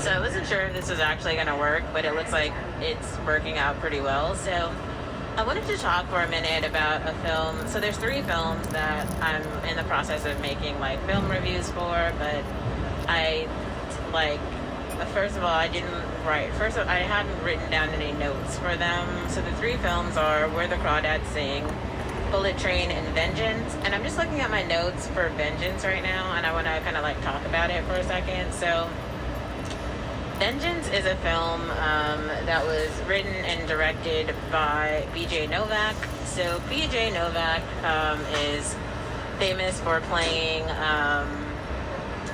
So I wasn't sure if this was actually going to work, but it looks like it's working out pretty well. So I wanted to talk for a minute about a film. So there's 3 films that I'm in the process of making like film reviews for, but I like first of all, I didn't write. First of all, I hadn't written down any notes for them. So the 3 films are Where the Crawdads Sing, Bullet Train, and Vengeance. And I'm just looking at my notes for Vengeance right now, and I want to kind of like talk about it for a second. So Vengeance is a film that was written and directed by B.J. Novak. So B.J. Novak is famous for playing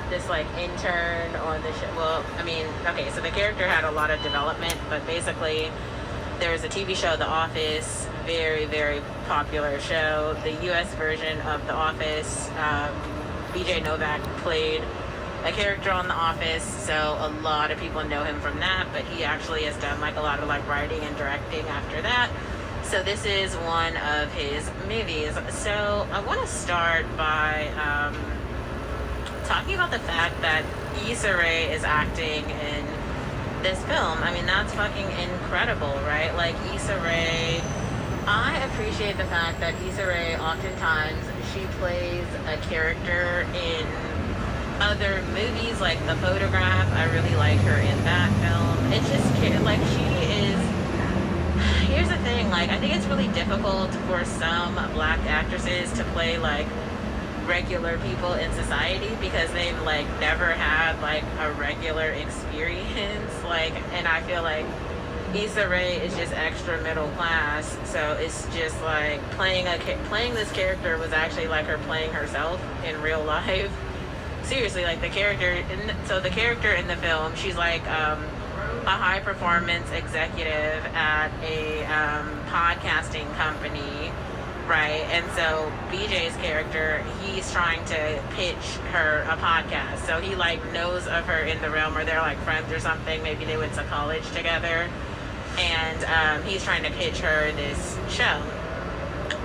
this like intern on the show. Well, I mean, okay, so the character had a lot of development, but basically there was a TV show, The Office, very, very popular show. The US version of The Office, B.J. Novak played a character on The Office, so a lot of people know him from that, but he actually has done like a lot of like writing and directing after that. So this is one of his movies. So I want to start by talking about the fact that Issa Rae is acting in this film. I mean, that's fucking incredible, right? Like Issa Rae, I appreciate the fact that Issa Rae oftentimes she plays a character in other movies, like The Photograph. I really like her in that film. It's just like she is. Here's the thing, like I think it's really difficult for some black actresses to play like regular people in society because they've like never had like a regular experience. Like, and I feel like Issa Rae is just extra middle class, so it's just like playing this character was actually like her playing herself in real life. Seriously, like the character in the film, she's like a high performance executive at a podcasting company, right? And so BJ's character, he's trying to pitch her a podcast. So he like knows of her in the realm, or they're like friends or something. Maybe they went to college together, and he's trying to pitch her this show.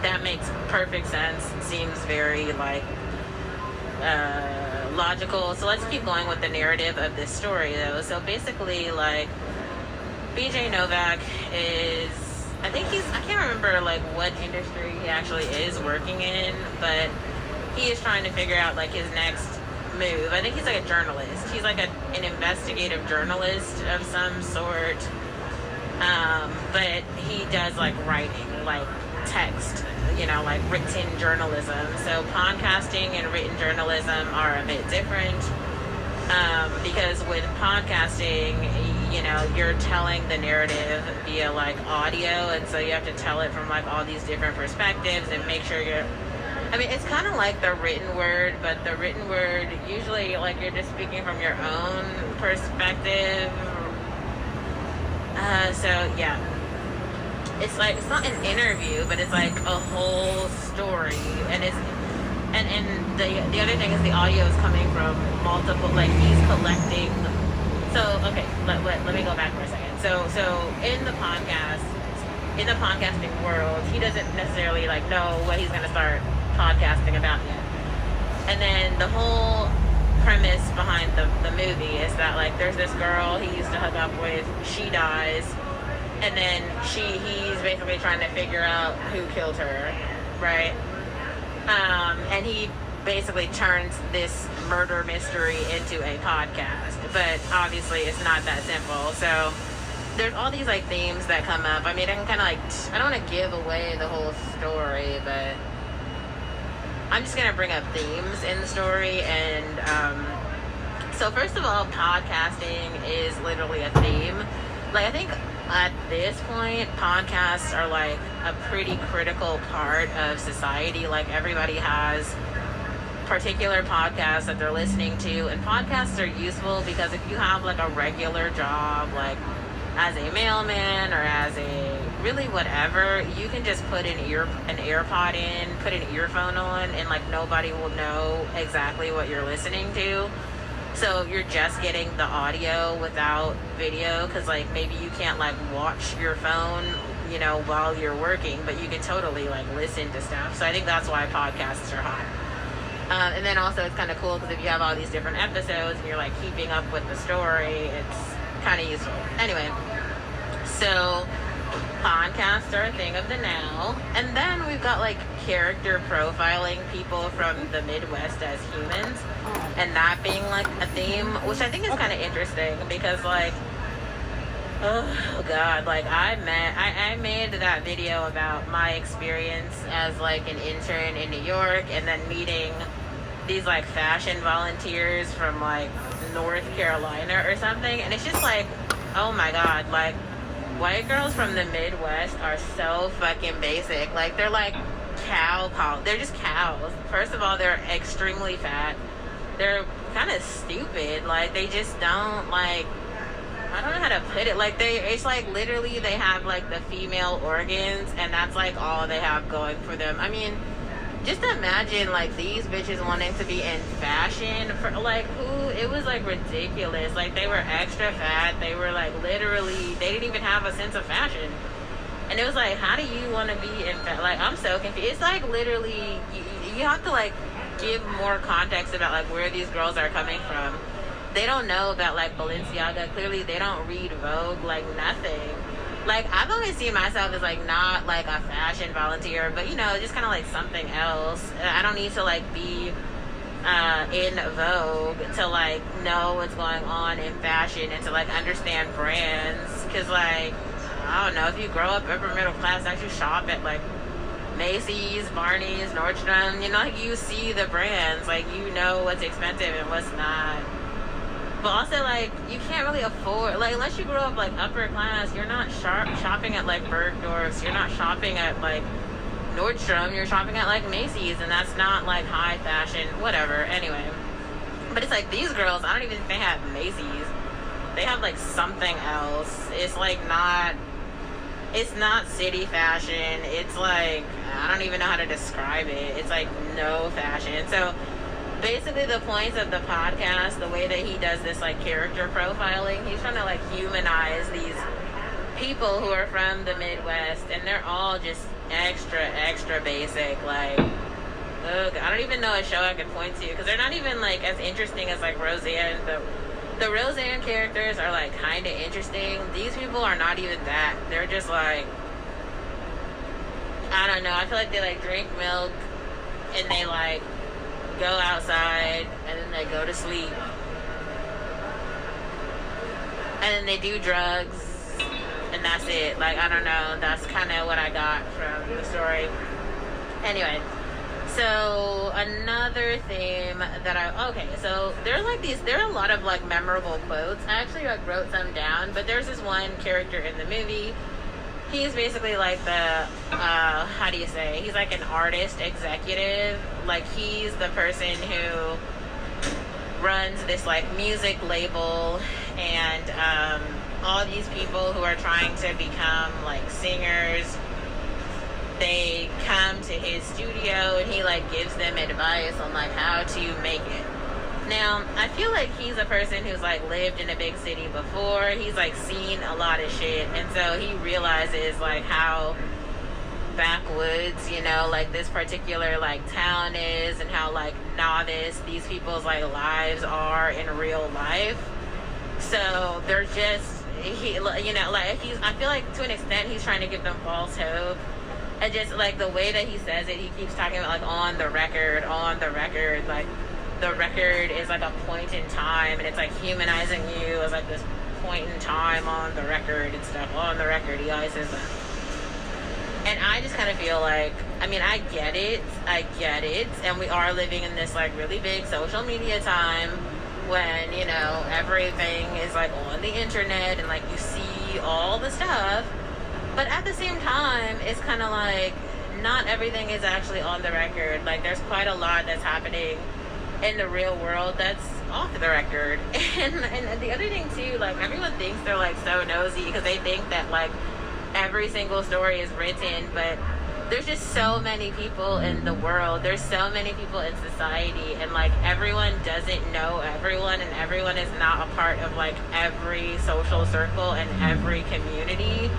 That makes perfect sense. Seems very like logical. So let's keep going with the narrative of this story though. So basically, like BJ Novak is, I can't remember like what industry he actually is working in, but he is trying to figure out like his next move. I think he's like a journalist. He's like an investigative journalist of some sort. But he does like writing, like text, like written journalism. So podcasting and written journalism are a bit different, because with podcasting, you're telling the narrative via like audio, and so you have to tell it from like all these different perspectives and make sure it's kind of like the written word, but the written word usually like you're just speaking from your own perspective. So yeah, it's like it's not an interview, but it's like a whole story, and the other thing is the audio is coming from multiple, like he's collecting. So okay, let me go back for a second. So in the podcasting world, he doesn't necessarily like know what he's gonna start podcasting about yet. And then the whole premise behind the movie is that like there's this girl he used to hook up with, she dies, and then he's basically trying to figure out who killed her, right? And he basically turns this murder mystery into a podcast, but obviously it's not that simple. So there's all these like themes that come up. I mean, I can kind of like, I don't want to give away the whole story, but I'm just going to bring up themes in the story. And so first of all, podcasting is literally a theme. Like I think at this point, podcasts are like a pretty critical part of society. Like everybody has particular podcasts that they're listening to, and podcasts are useful because if you have like a regular job, like as a mailman or as a really whatever, you can just put an AirPod in, put an earphone on, and like nobody will know exactly what you're listening to. So you're just getting the audio without video, because like maybe you can't like watch your phone while you're working, but you can totally like listen to stuff. So I think that's why podcasts are hot. And then also it's kind of cool because if you have all these different episodes and you're like keeping up with the story, it's kind of useful. Anyway, so podcasts are a thing of the now. And then we've got like character profiling people from the Midwest as humans. And that being like a theme, which I think is kind of interesting because like, oh god, like I made that video about my experience as like an intern in New York and then meeting these like fashion volunteers from like North Carolina or something, and it's just like, oh my god, like white girls from the Midwest are so fucking basic. Like they're like they're just cows. First of all, they're extremely fat. They're kind of stupid. Like they just don't like, I don't know how to put it. Like it's like literally they have like the female organs, and that's like all they have going for them. I mean, just imagine like these bitches wanting to be in fashion for like who? It was like ridiculous. Like they were extra fat. They were like literally, they didn't even have a sense of fashion. And it was like, how do you want to be in fashion? Like I'm so confused. It's like literally, you have to like give more context about like where these girls are coming from. They don't know about like Balenciaga. Clearly they don't read Vogue, like nothing. Like I've always seen myself as like not like a fashion volunteer, but you know, just kind of like something else. I don't need to like be in Vogue to like know what's going on in fashion and to like understand brands. Cause like, I don't know, if you grow up upper middle class, actually shop at like Macy's, Barney's, Nordstrom, you know, like you see the brands, like you know what's expensive and what's not. But also, like, you can't really afford, like, unless you grow up, like, upper class, you're not shopping at, like, Bergdorf's. You're not shopping at, like, Nordstrom. You're shopping at, like, Macy's, and that's not, like, high fashion, whatever. Anyway. But it's like, these girls, I don't even think they have Macy's. They have, like, something else. It's, like, it's not city fashion. It's, like, I don't even know how to describe it. It's, like, no fashion. So basically the points of the podcast, the way that he does this like character profiling, he's trying to like humanize these people who are from the Midwest, and they're all just extra basic. Like, ugh, I don't even know a show I could point to because they're not even like as interesting as like Roseanne. The Roseanne characters are like kind of interesting. These people are not even that. They're just like, I don't know, I feel like they like drink milk and they like go outside and then they go to sleep and then they do drugs and that's it. Like, I don't know, that's kind of what I got from the story. Anyway, so another theme that so there are a lot of like memorable quotes. I actually like wrote some down, but there's this one character in the movie. He's basically like the, how do you say? He's like an artist executive. Like he's the person who runs this like music label, and all these people who are trying to become like singers, they come to his studio and he like gives them advice on like how to make it. Now, I feel like he's a person who's like lived in a big city before. He's like seen a lot of shit, and so he realizes like how backwoods, you know, like this particular like town is, and how like novice these people's like lives are in real life. So they're just, you know, like I feel like to an extent he's trying to give them false hope. And just like the way that he says it, he keeps talking about like on the record, like the record is like a point in time, and it's like humanizing you as like this point in time on the record and stuff. On the record, he always says that. And I just kind of feel like, I mean, I get it, and we are living in this like really big social media time when, you know, everything is like on the internet and like you see all the stuff. But at the same time, it's kind of like not everything is actually on the record. Like there's quite a lot that's happening in the real world that's off the record. And the other thing too, like everyone thinks they're like so nosy because they think that like every single story is written, but there's just so many people in the world. There's so many people in society, and like everyone doesn't know everyone, and everyone is not a part of like every social circle and every community.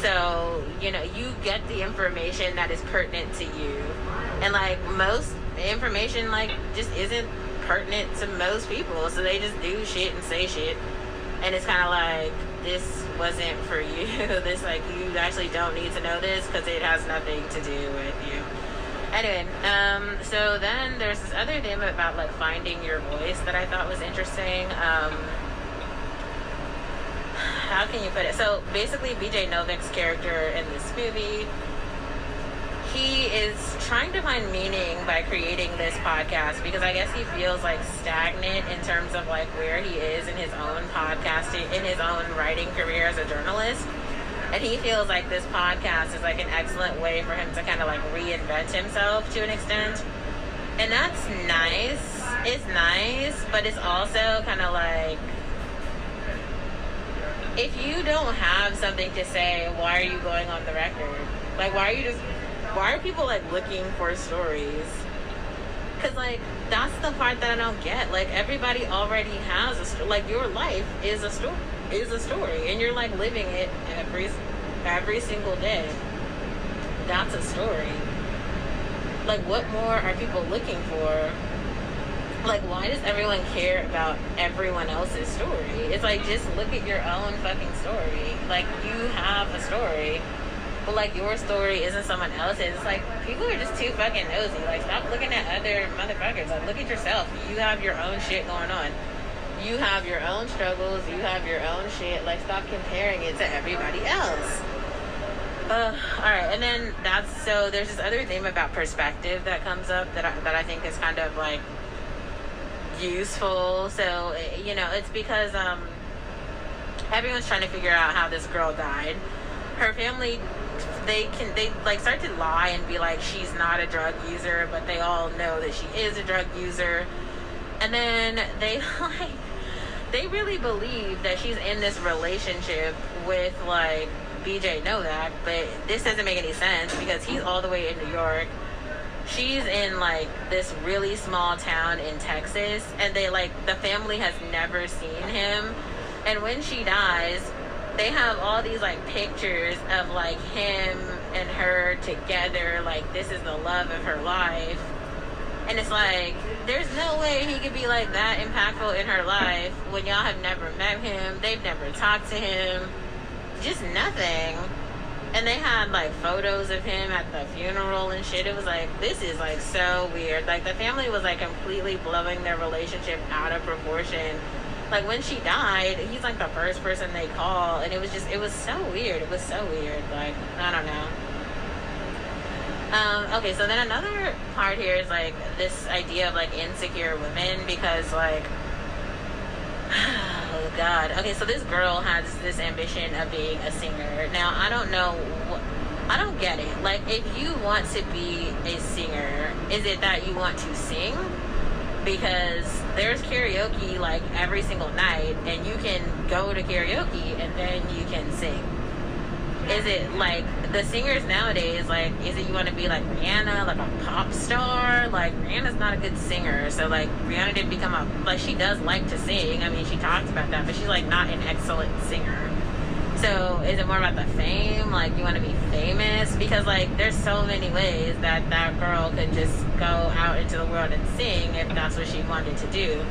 So, you know, you get the information that is pertinent to you. And like most information like just isn't pertinent to most people, so they just do shit and say shit, and it's kind of like, this wasn't for you. This, like, you actually don't need to know this because it has nothing to do with you. Anyway, so then there's this other thing about like finding your voice that I thought was interesting. How can you put it? So basically, BJ Novik's character in this movie, he is trying to find meaning by creating this podcast because I guess he feels like stagnant in terms of like where he is in his own podcasting, in his own writing career as a journalist. And he feels like this podcast is like an excellent way for him to kind of like reinvent himself to an extent. And that's nice. It's nice, but it's also kind of like, if you don't have something to say, why are you going on the record? Like, why are people like looking for stories? Because like, that's the part that I don't get. Like, everybody already has a story. Like, your life is a story, and you're like living it every single day. That's a story. Like, what more are people looking for? Like, why does everyone care about everyone else's story? It's like, just look at your own fucking story. Like, you have a story, but like, your story isn't someone else's. It's like, people are just too fucking nosy. Like, stop looking at other motherfuckers. Like, look at yourself. You have your own shit going on. You have your own struggles. You have your own shit. Like, stop comparing it to everybody else. Alright, and then so there's this other theme about perspective that comes up that I think is kind of like useful. So, you know, it's because everyone's trying to figure out how this girl died. Her family, they like start to lie and be like, she's not a drug user, but they all know that she is a drug user. And then they really believe that she's in this relationship with like BJ Novak, but this doesn't make any sense because he's all the way in New York. She's in like this really small town in Texas, and the family has never seen him. And when she dies, they have all these like pictures of like him and her together, like this is the love of her life. And it's like, there's no way he could be like that impactful in her life when y'all have never met him, they've never talked to him, just nothing. And they had like photos of him at the funeral and shit. It was like, this is like so weird. Like, the family was like completely blowing their relationship out of proportion. Like, when she died, he's like the first person they call, and it was so weird. It was so weird. Like, I don't know. Okay, so then another part here is like this idea of like insecure women, because like, oh god. Okay, so this girl has this ambition of being a singer. Now, I don't get it. Like, if you want to be a singer, is it that you want to sing? Because there's karaoke like every single night, and you can go to karaoke and then you can sing. Is it like the singers nowadays, like, is it you want to be like Rihanna, like a pop star? Like, Rihanna's not a good singer, so like Rihanna didn't become like, she does like to sing, I mean, she talks about that, but she's like not an excellent singer. So is it more about the fame? Like, you want to be famous? Because like, there's so many ways that girl could just go out into the world and sing if that's what she wanted to do.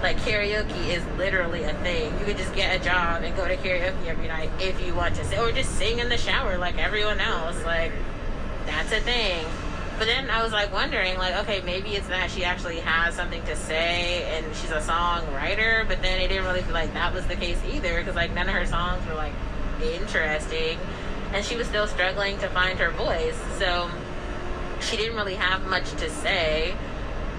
Like, karaoke is literally a thing. You could just get a job and go to karaoke every night if you want to sing, or just sing in the shower like everyone else. Like, that's a thing. But then I was like wondering, like, okay, maybe it's that she actually has something to say and she's a songwriter, but then it didn't really feel like that was the case either, because like none of her songs were like interesting, and she was still struggling to find her voice, so she didn't really have much to say.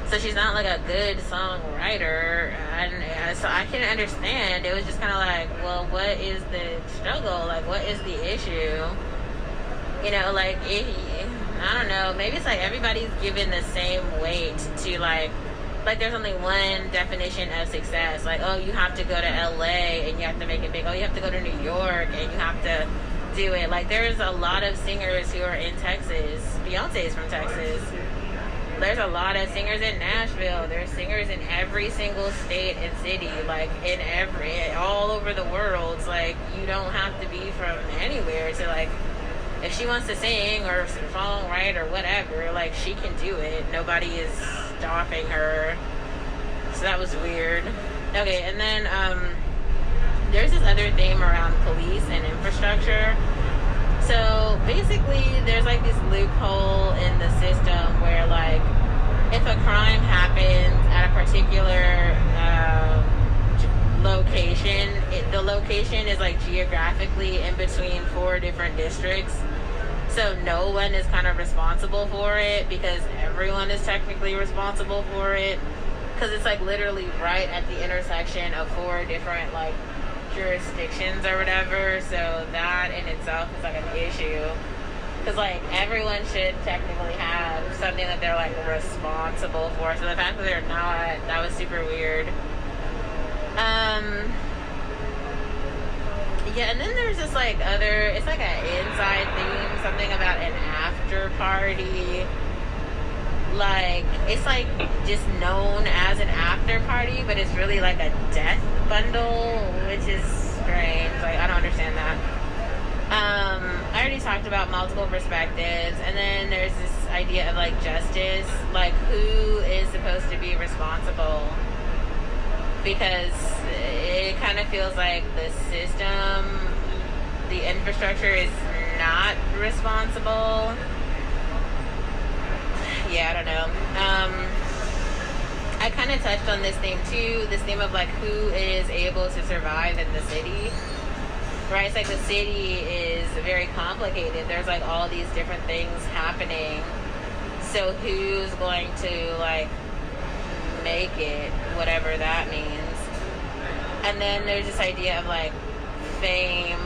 So she's not like a good songwriter, and so I can understand. It was just kind of like, well, what is the struggle? Like, what is the issue? You know, like, I don't know. Maybe it's like everybody's given the same weight to like there's only one definition of success. Like, oh, you have to go to LA and you have to make it big. Oh, you have to go to New York and you have to do it. Like, there's a lot of singers who are in Texas. Beyonce's from Texas. There's a lot of singers in Nashville. There's singers in every single state and city, like all over the world. It's like, you don't have to be from anywhere to like if she wants to sing or songwrite or whatever, like, she can do it. Nobody is stopping her. So that was weird. Okay, and then there's this other theme around police and infrastructure. So basically, there's like this loophole in the system where, like, if a crime happens at a particular location, the location is like geographically in between 4 different districts. So no one is kind of responsible for it because everyone is technically responsible for it. Because it's like literally right at the intersection of 4 different like jurisdictions or whatever. So that in itself is like an issue. Because like everyone should technically have something that they're like responsible for. So the fact that they're not, that was super weird. Yeah, and then there's this like other, it's like an inside theme, something about an after party. Like, it's like just known as an after party, but it's really like a death bundle, which is strange. Like, I don't understand that. I already talked about multiple perspectives, and then there's this idea of like justice, like who is supposed to be responsible, because it kind of feels like the system, the infrastructure is not responsible. Yeah, I don't know. I kind of touched on this theme too, this theme of like who is able to survive in the city. Right, it's like the city is very complicated. There's like all these different things happening. So who's going to like make it, whatever that means. And then there's this idea of like fame,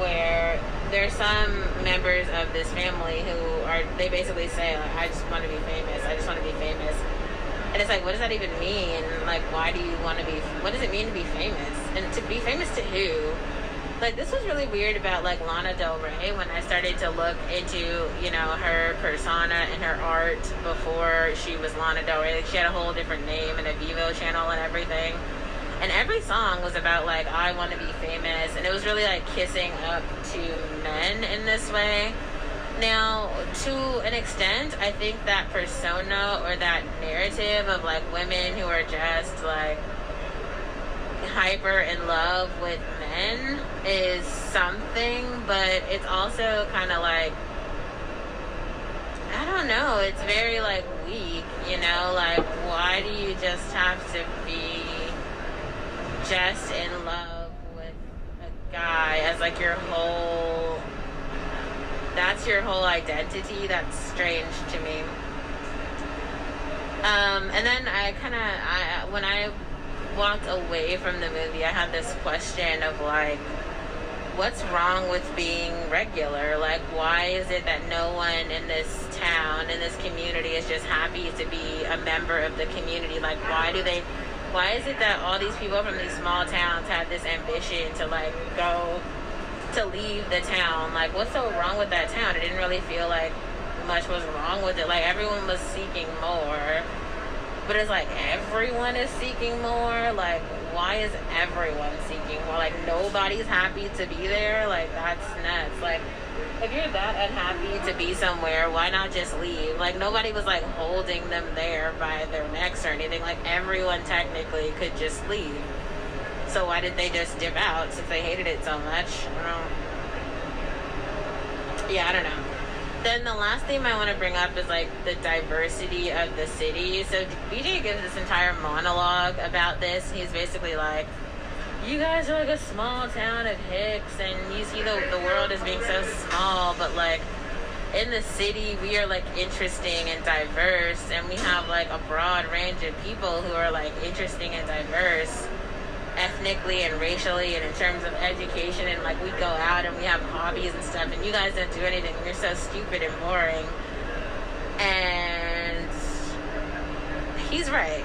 where there's some members of this family who are, they basically say like, I just want to be famous. I just want to be famous. And it's like, what does that even mean? Like, why do you want to be, what does it mean to be famous? And to be famous to who? Like, this was really weird about like Lana Del Rey when I started to look into, you know, her persona and her art before she was Lana Del Rey. Like, she had a whole different name and a Vivo channel and everything. And every song was about like, I want to be famous. And it was really like kissing up to men in this way. Now, to an extent, I think that persona or that narrative of like women who are just like hyper in love with men is something, but it's also kind of like, I don't know, it's very like weak, you know, like why do you just have to be just in love with a guy as like your whole, that's your whole identity? That's strange to me. And then when I walked away from the movie, I had this question of like, what's wrong with being regular? Like, why is it that no one in this town, in this community, is just happy to be a member of the community? Like, why is it that all these people from these small towns have this ambition to like go to leave the town? Like, what's so wrong with that town? It didn't really feel like much was wrong with it. Like, everyone was seeking more. But it's like everyone is seeking more. Like, why is everyone seeking more? Like, nobody's happy to be there. Like, that's nuts. Like, if you're that unhappy to be somewhere, why not just leave? Like, nobody was like holding them there by their necks or anything. Like, everyone technically could just leave. So why did they just dip out since they hated it so much? I don't know. Then the last thing I want to bring up is like the diversity of the city. So BJ gives this entire monologue about this. He's basically like, you guys are like a small town of hicks and you see the world as being so small, but like in the city we are like interesting and diverse, and we have like a broad range of people who are like interesting and diverse ethnically and racially and in terms of education, and like we go out and we have hobbies and stuff, and you guys don't do anything. You're so stupid and boring. And he's right.